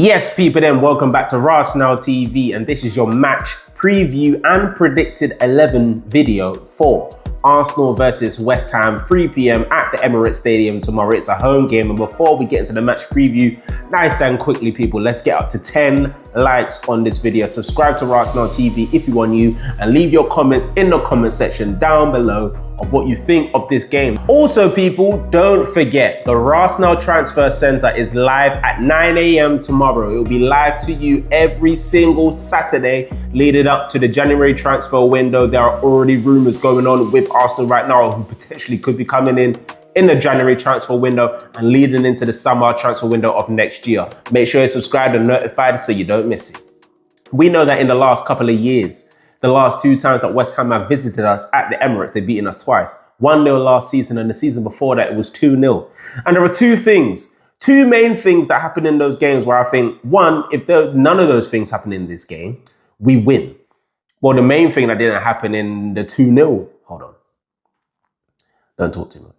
Yes, people, then welcome back to Arsenal TV, and this is your match preview and predicted 11 video for Arsenal versus West Ham, 3 p.m. at the Emirates Stadium tomorrow. It's a home game, and before we get into the match preview, nice and quickly, people, let's get up to 10 likes on this video. Subscribe to Arsenal TV if you are new, and leave your comments in the comment section down below of what you think of this game. Also, people, don't forget the Arsenal Transfer Center is live at 9 a.m. tomorrow. It will be live to you every single Saturday leading up to the January transfer window. There are already rumors going on with Arsenal right now who potentially could be coming in the January transfer window and leading into the summer transfer window of next year. Make sure you're subscribed and notified so you don't miss it. We know that in the last couple of years, the last 2 times that West Ham have visited us at the Emirates, they've beaten us twice. 1-0 last season, and the season before that it was 2-0. And there are two main things that happen in those games where I think, one, if none of those things happen in this game, we win. Well, the main thing that didn't happen in the 2-0, hold on. Don't talk too much.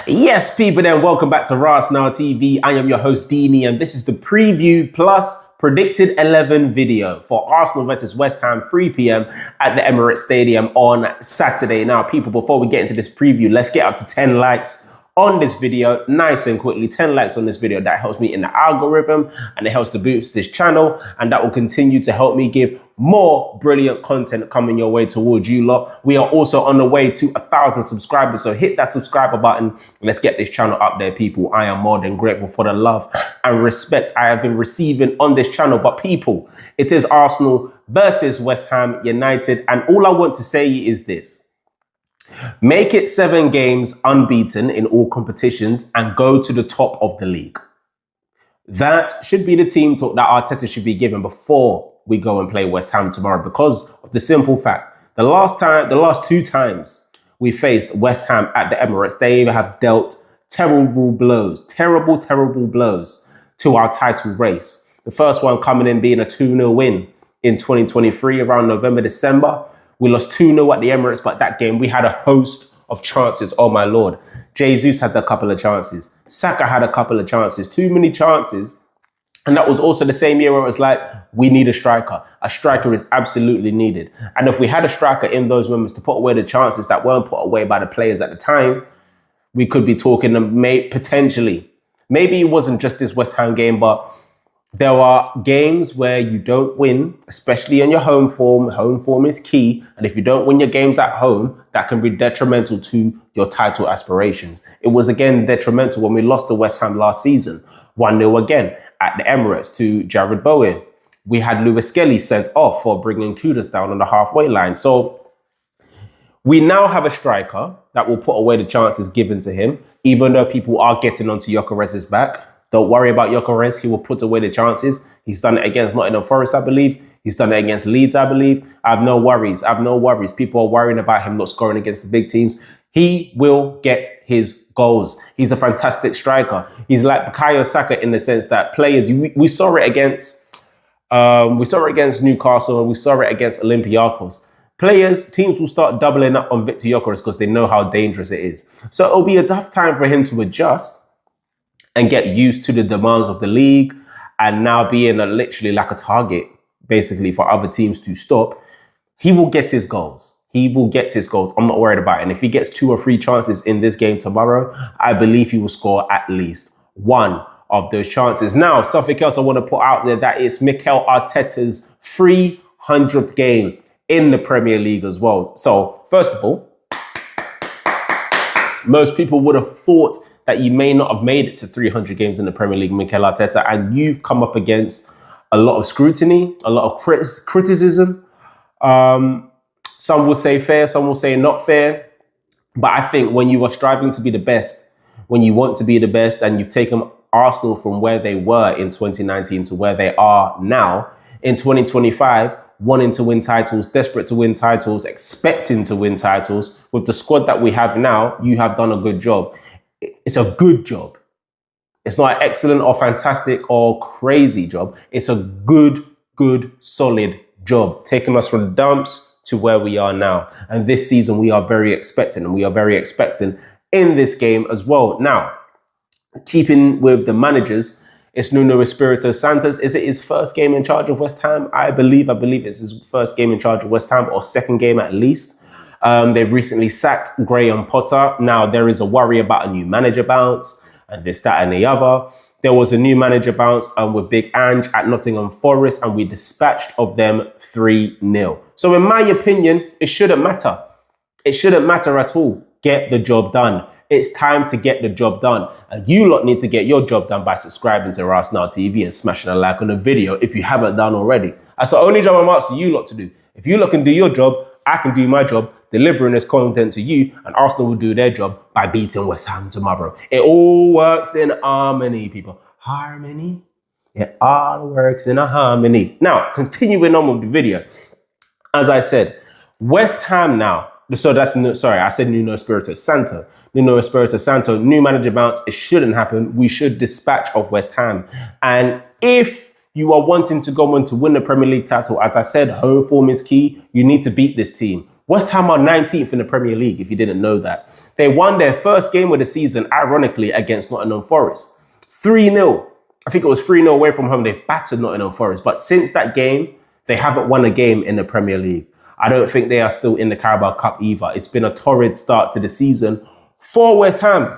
Yes, people, then welcome back to Arsenal TV. I am your host, Dini, and this is the preview plus predicted 11 video for Arsenal versus West Ham, 3 p.m. at the Emirates Stadium on Saturday. Now, people, before we get into this preview, let's get up to 10 likes on this video, nice and quickly. 10 likes on this video. That helps me in the algorithm and it helps to boost this channel, and that will continue to help me give more brilliant content coming your way towards you lot. We are also on the way to 1,000 subscribers, so hit that subscriber button. Let's get this channel up there, people. I am more than grateful for the love and respect I have been receiving on this channel. But people, it is Arsenal versus West Ham United, and all I want to say is this. Make it 7 games unbeaten in all competitions and go to the top of the league. That should be the team talk that Arteta should be given before we go and play West Ham tomorrow, because of the simple fact, the last 2 times we faced West Ham at the Emirates, they have dealt terrible blows to our title race. The first one coming in being a 2-0 win in 2023 around November, December. We lost 2-0 at the Emirates, but that game we had a host of chances. Oh my Lord. Jesus had a couple of chances. Saka had a couple of chances. Too many chances. And that was also the same year where it was like, we need a striker. A striker is absolutely needed. And if we had a striker in those moments to put away the chances that weren't put away by the players at the time, we could be talking potentially. Maybe it wasn't just this West Ham game, but there are games where you don't win, especially in your home form. Home form is key. And if you don't win your games at home, that can be detrimental to your title aspirations. It was again detrimental when we lost to West Ham last season. 1-0 again at the Emirates to Jared Bowen. We had Lewis Skelly sent off for bringing Kudus down on the halfway line. So we now have a striker that will put away the chances given to him, even though people are getting onto Gyökeres's back. Don't worry about Gyökeres. He will put away the chances. He's done it against Nottingham Forest, I believe. He's done it against Leeds, I believe. I have no worries. People are worrying about him not scoring against the big teams. He will get his goals. He's a fantastic striker. He's like Bukayo Saka in the sense that players, we saw it against Newcastle and we saw it against Olympiacos. Teams will start doubling up on Victor Gyökeres because they know how dangerous it is. So it'll be a tough time for him to adjust and get used to the demands of the league and now being literally like a target, basically, for other teams to stop. He will get his goals. I'm not worried about it. And if he gets 2 or 3 chances in this game tomorrow, I believe he will score at least 1 of those chances. Now, something else I want to put out there, that is Mikel Arteta's 300th game in the Premier League as well. So, first of all, most people would have thought that you may not have made it to 300 games in the Premier League, Mikel Arteta, and you've come up against a lot of scrutiny, a lot of criticism. Some will say fair, some will say not fair. But I think when you are striving to be the best, when you want to be the best, and you've taken Arsenal from where they were in 2019 to where they are now, in 2025, wanting to win titles, desperate to win titles, expecting to win titles, with the squad that we have now, you have done a good job. It's a good job. It's not an excellent or fantastic or crazy job. It's a good, solid job. Taking us from the dumps to where we are now. And this season, we are very expectant, and we are very expectant in this game as well. Now, keeping with the managers, it's Nuno Espirito Santos. Is it his first game in charge of West Ham? I believe it's his first game in charge of West Ham, or second game at least. They've recently sacked Graham Potter. Now, there is a worry about a new manager bounce and this, that, and the other. There was a new manager bounce with Big Ange at Nottingham Forest, and we dispatched of them 3-0. So in my opinion, it shouldn't matter. It shouldn't matter at all. Get the job done. It's time to get the job done. And you lot need to get your job done by subscribing to Arsenal TV and smashing a like on the video if you haven't done already. That's the only job I'm asking you lot to do. If you lot can do your job, I can do my job, delivering this content to you, and Arsenal will do their job by beating West Ham tomorrow. It all works in harmony, people. Harmony? It all works in a harmony. Now, continuing on with the video. As I said, West Ham now. So I said Nuno Espirito Santo. Nuno Espirito Santo, new manager bounce. It shouldn't happen. We should dispatch of West Ham. And if you are wanting to go on to win the Premier League title, as I said, home form is key. You need to beat this team. West Ham are 19th in the Premier League, if you didn't know that. They won their first game of the season, ironically, against Nottingham Forest. 3-0. I think it was 3-0 away from home. They battered Nottingham Forest. But since that game, they haven't won a game in the Premier League. I don't think they are still in the Carabao Cup either. It's been a torrid start to the season for West Ham.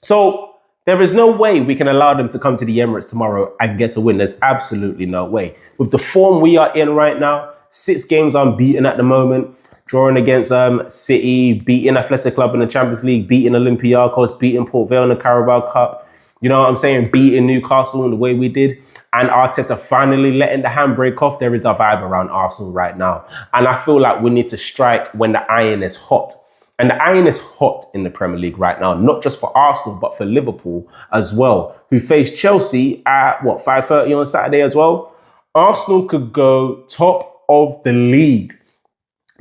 So there is no way we can allow them to come to the Emirates tomorrow and get a win. There's absolutely no way. With the form we are in right now, 6 games unbeaten at the moment, drawing against City, beating Athletic Club in the Champions League, beating Olympiacos, beating Port Vale in the Carabao Cup. You know what I'm saying? Beating Newcastle in the way we did. And Arteta finally letting the handbrake off. There is a vibe around Arsenal right now. And I feel like we need to strike when the iron is hot. And the iron is hot in the Premier League right now, not just for Arsenal, but for Liverpool as well, who face Chelsea at, 5:30 on Saturday as well? Arsenal could go top of the league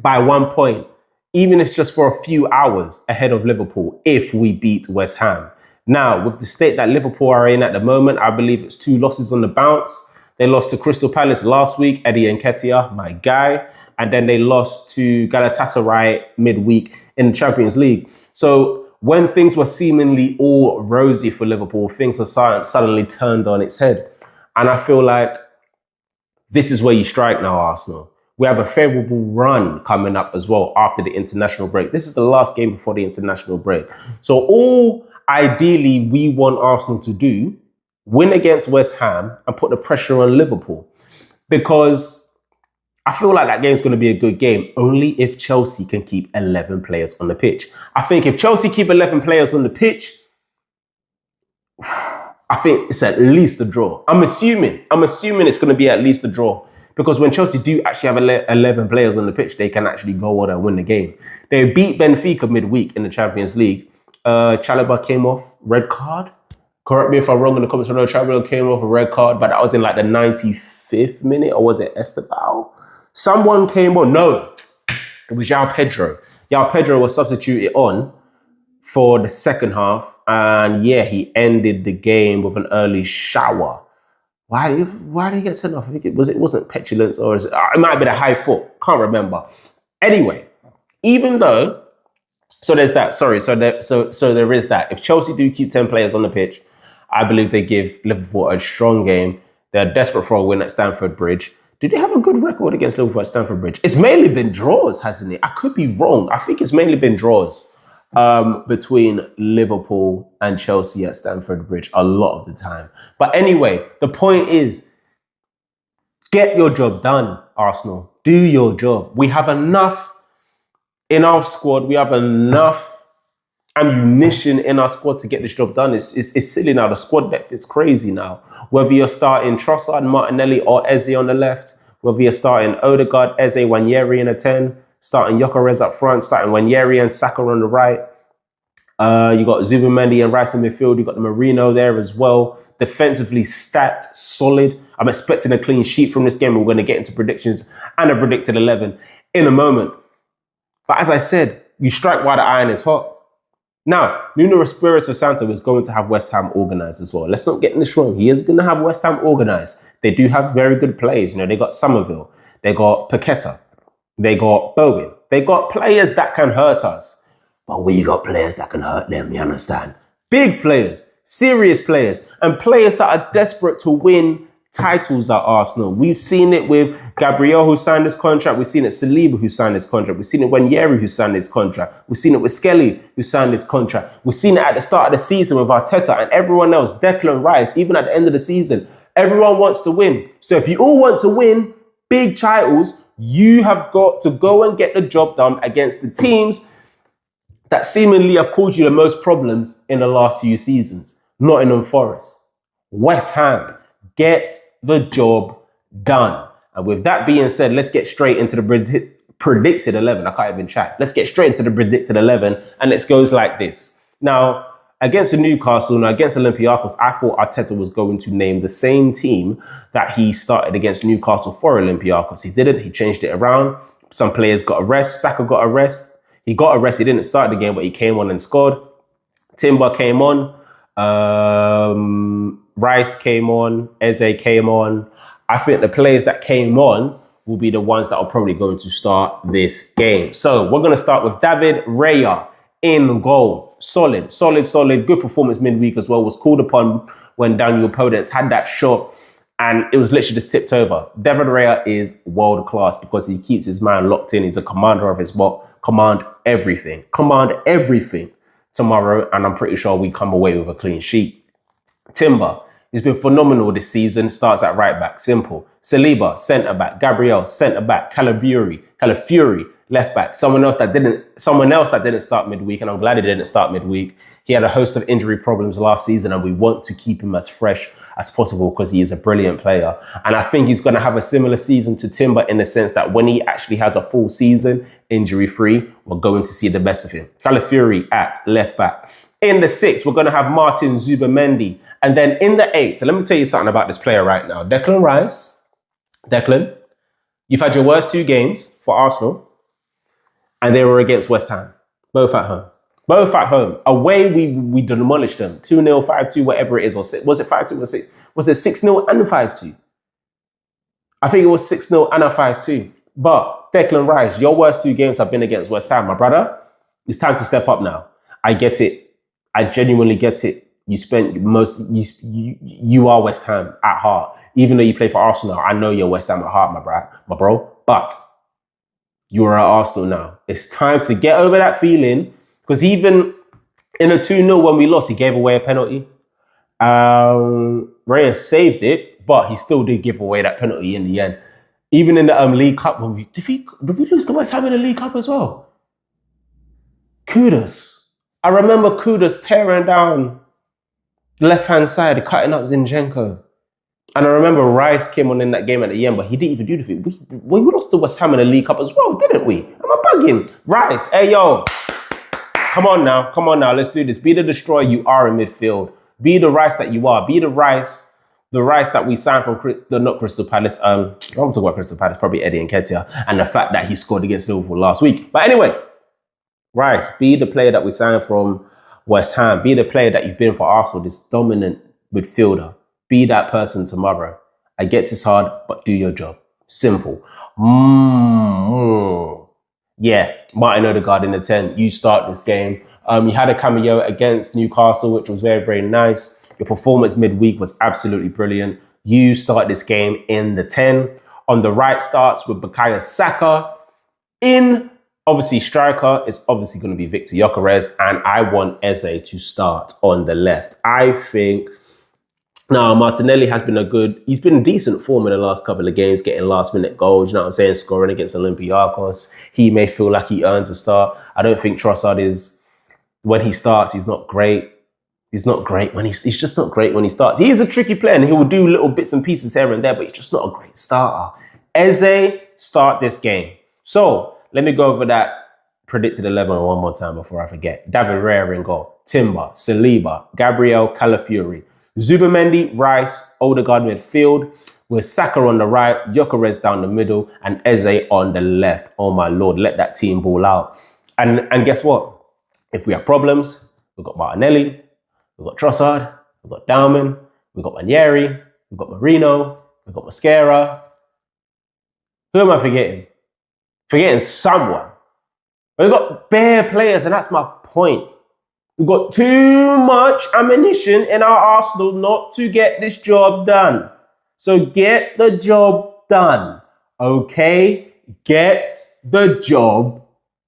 by 1 point, even if it's just for a few hours ahead of Liverpool, if we beat West Ham. Now, with the state that Liverpool are in at the moment, I believe it's 2 losses on the bounce. They lost to Crystal Palace last week, Eddie Nketiah, my guy. And then they lost to Galatasaray midweek in the Champions League. So when things were seemingly all rosy for Liverpool, things have suddenly turned on its head. And I feel like this is where you strike now, Arsenal. We have a favourable run coming up as well after the international break. This is the last game before the international break. So all ideally we want Arsenal to do, win against West Ham and put the pressure on Liverpool. Because I feel like that game's going to be a good game only if Chelsea can keep 11 players on the pitch. I think if Chelsea keep 11 players on the pitch, I think it's at least a draw. I'm assuming it's going to be at least a draw. Because when Chelsea do actually have 11 players on the pitch, they can actually go on and win the game. They beat Benfica midweek in the Champions League. Chalobah came off red card. Correct me if I'm wrong in the comments below. Chalobah came off a red card, but that was in like the 95th minute, or was it Estebao? Someone came on. No, it was João Pedro. João Pedro was substituted on for the second half. And yeah, he ended the game with an early shower. Why did he get sent off? I think it wasn't petulance, or it might have been a high foot. Can't remember. Anyway, even though, so there's that. Sorry, so there is that. If Chelsea do keep 10 players on the pitch, I believe they give Liverpool a strong game. They're desperate for a win at Stamford Bridge. Do they have a good record against Liverpool at Stamford Bridge? It's mainly been draws, hasn't it? I could be wrong. I think it's mainly been draws between Liverpool and Chelsea at Stamford Bridge a lot of the time. But anyway, the point is, get your job done, Arsenal. Do your job. We have enough in our squad. We have enough ammunition in our squad to get this job done. It's silly now. The squad depth is crazy now. Whether you're starting Trossard, Martinelli or Eze on the left, whether you're starting Odegaard, Eze, Nwaneri in a 10, starting Gyökeres up front, starting Nwaneri and Saka on the right. You got Zubimendi and Rice in midfield. You got the Marino there as well. Defensively stacked, solid. I'm expecting a clean sheet from this game. We're going to get into predictions and a predicted 11 in a moment. But as I said, you strike while the iron is hot. Now, Nuno Espirito Santo is going to have West Ham organised as well. Let's not get this wrong. He is going to have West Ham organised. They do have very good players. You know, they got Somerville. They got Paqueta. They got Bowen. They got players that can hurt us. But we got players that can hurt them, you understand? Big players, serious players, and players that are desperate to win titles at Arsenal. We've seen it with Gabriel, who signed his contract. We've seen it Saliba, who signed his contract. We've seen it Wanyeri, who signed his contract. We've seen it with Skelly, who signed his contract. We've seen it at the start of the season with Arteta and everyone else, Declan Rice, even at the end of the season. Everyone wants to win. So if you all want to win big titles, you have got to go and get the job done against the teams that seemingly have caused you the most problems in the last few seasons. Nottingham Forest, West Ham, get the job done. And with that being said, let's get straight into the predicted 11. I can't even chat. Let's get straight into the predicted 11, and it goes like this. Now, against the Newcastle, now against Olympiacos, I thought Arteta was going to name the same team that he started against Newcastle for Olympiacos. He didn't. He changed it around. Some players got a rest. Saka got a rest. He got a rest. He didn't start the game, but he came on and scored. Timber came on. Rice came on. Eze came on. I think the players that came on will be the ones that are probably going to start this game. So we're going to start with David Raya in goal. Solid. Good performance midweek as well. Was called upon when Daniel Podence had that shot and it was literally just tipped over. David Raya is world class because he keeps his man locked in. He's a commander of his spot. Command everything tomorrow, and I'm pretty sure we come away with a clean sheet. Timber, he's been phenomenal this season. Starts at right back. Simple. Saliba, centre back. Gabriel, centre back. Calafiori, left back. Someone else that didn't start midweek, and I'm glad he didn't start midweek. He had a host of injury problems last season, and we want to keep him as fresh as possible because he is a brilliant player. And I think he's going to have a similar season to Timber in the sense that when he actually has a full season, injury-free, we're going to see the best of him. Calafiori at left back. In the 6, we're going to have Martin Zubamendi. And then in the 8, so let me tell you something about this player right now. Declan Rice. Declan, you've had your worst 2 games for Arsenal, and they were against West Ham. Both at home. Away, we demolished them. 2-0, 5-2, whatever it is. Or was it 5-2 or 6? Was it 6-0 and 5-2? I think it was 6-0 and a 5-2. But Declan Rice, your worst 2 games have been against West Ham. My brother, it's time to step up now. I get it. I genuinely get it. You are West Ham at heart. Even though you play for Arsenal, I know you're West Ham at heart, my bro. But you are at Arsenal now. It's time to get over that feeling. Because even in a 2-0 when we lost, he gave away a penalty. Raya saved it, but he still did give away that penalty in the end. Even in the League Cup, did we lose to West Ham in the League Cup as well? Kudus. I remember Kudus tearing down the left-hand side, cutting up Zinchenko. And I remember Rice came on in that game at the end, but he didn't even do the thing. We lost to West Ham in the League Cup as well, didn't we? Am I bugging? Rice, hey, yo. Come on now, let's do this. Be the destroyer you are in midfield. Be the Rice that you are. Be the Rice that we signed from, not Crystal Palace. I don't talk about Crystal Palace, probably Eddie Nketiah, and the fact that he scored against Liverpool last week. But anyway, Rice, be the player that we signed from West Ham. Be the player that you've been for Arsenal, this dominant midfielder. Be that person tomorrow. I get it's hard, but do your job. Simple. Yeah, Martin Odegaard in the 10. You start this game. You had a cameo against Newcastle, which was very, very nice. Your performance midweek was absolutely brilliant. You start this game in the 10. On the right starts with Bukayo Saka. In, obviously, striker is obviously going to be Victor Gyökeres, and I want Eze to start on the left. I think now Martinelli he's been in decent form in the last couple of games, getting last minute goals, you know what I'm saying, scoring against Olympiacos. He may feel like he earns a start. I don't think Trossard when he starts, he's not great. He's not great when he's just not great when he starts. He is a tricky player and he will do little bits and pieces here and there, but he's just not a great starter. Eze, start this game. So let me go over that predicted 11 one more time before I forget. David Raya in goal. Timber, Saliba, Gabriel, Calafiori, Zubamendi, Rice, Odegaard midfield, with Saka on the right, Gyökeres down the middle, and Eze on the left. Oh my Lord, let that team ball out. And guess what? If we have problems, we've got Martinelli, we've got Trossard, we've got Dauman, we've got Wanyeri, we've got Marino, we've got Mosquera. Who am I forgetting? Forgetting someone. We've got bare players, and that's my point. We've got too much ammunition in our arsenal not to get this job done. So get the job done. Okay? Get the job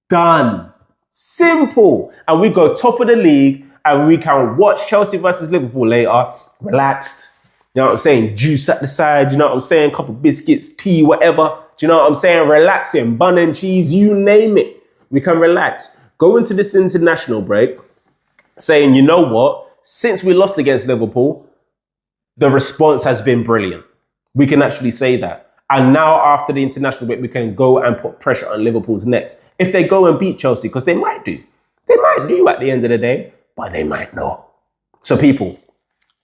done. Simple. And we go top of the league and we can watch Chelsea versus Liverpool later. Relaxed. You know what I'm saying? Juice at the side. You know what I'm saying? Couple biscuits, tea, whatever. Do you know what I'm saying? Relaxing. Bun and cheese, you name it. We can relax. Go into this international break saying, you know what? Since we lost against Liverpool, the response has been brilliant. We can actually say that. And now after the international break, we can go and put pressure on Liverpool's necks. If they go and beat Chelsea, because they might do. They might do at the end of the day, but they might not. So people,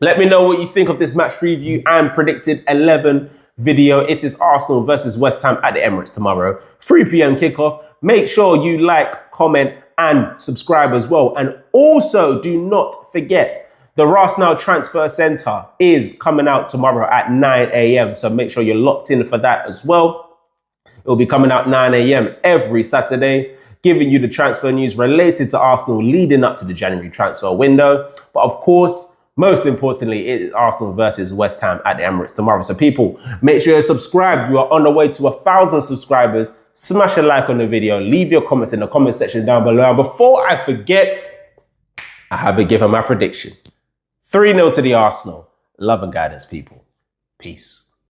let me know what you think of this match preview and predicted 11 video. It is Arsenal versus West Ham at the Emirates tomorrow. 3 p.m. kickoff. Make sure you like, comment, and subscribe as well. And also do not forget, the Arsenal Transfer Centre is coming out tomorrow at 9 a.m. So make sure you're locked in for that as well. It will be coming out 9 a.m. every Saturday, giving you the transfer news related to Arsenal leading up to the January transfer window. But of course, most importantly, it is Arsenal versus West Ham at the Emirates tomorrow. So people, make sure you're subscribed. You are on the way to 1,000 subscribers. Smash a like on the video. Leave your comments in the comment section down below. And before I forget, I haven't given my prediction. 3-0 to the Arsenal. Love and guidance, people. Peace.